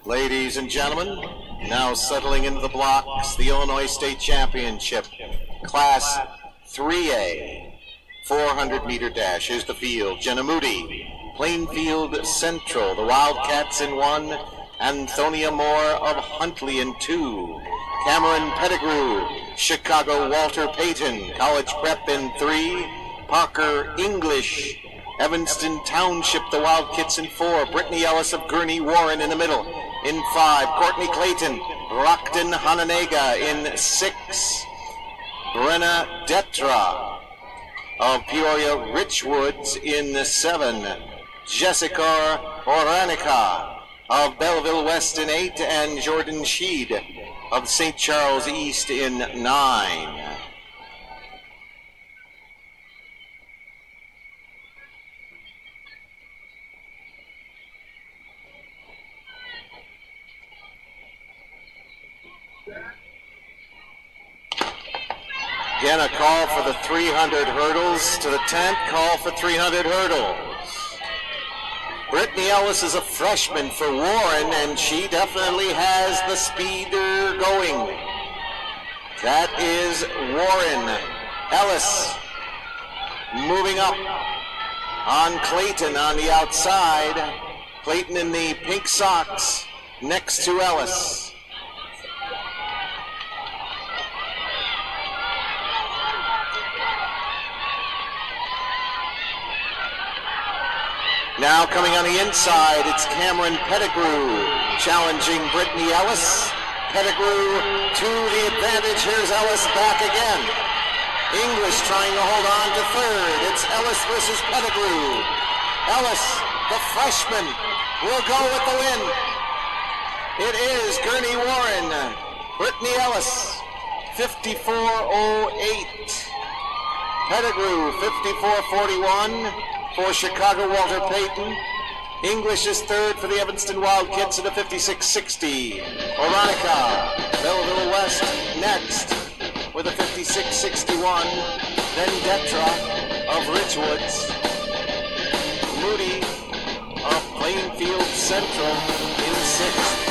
Ladies and gentlemen, now settling into the blocks, the Illinois State Championship, Class 3A, 400-meter dash. Here's the field. Jenna Moody, Plainfield Central, the Wildcats in 1, Anthonia Moore of Huntley in 2, Cameron Pettigrew, Chicago Walter Payton, College Prep in 3, Parker English, Evanston Township, the Wildcats in 4, Brittany Ellis of Gurney Warren in the middle. In 5, Courtney Clayton, Rockton Hononegah in 6, Brenna Detra of Peoria Richwoods in 7, Jessica Oranica of Belleville West in 8, and Jordan Sheed of St. Charles East in 9. Again, a call for the 300 hurdles to the 10th, call for 300 hurdles. Brittany Ellis is a freshman for Warren, and she definitely has the speeder going. That is Warren. Ellis moving up on Clayton on the outside. Clayton in the pink socks next to Ellis. Now coming on the inside, it's Cameron Pettigrew challenging Brittany Ellis. Pettigrew to the advantage. Here's Ellis back again. English trying to hold on to third. It's Ellis versus Pettigrew. Ellis, the freshman, will go with the win. It is Gurney Warren. Brittany Ellis, 54:08. Pettigrew, 54:41. For Chicago, Walter Payton. English is third for the Evanston Wildcats at a 56:60. Oranica, Belleville West next with a 56:61. Then Detra of Richwoods. Moody of Plainfield Central in 6th.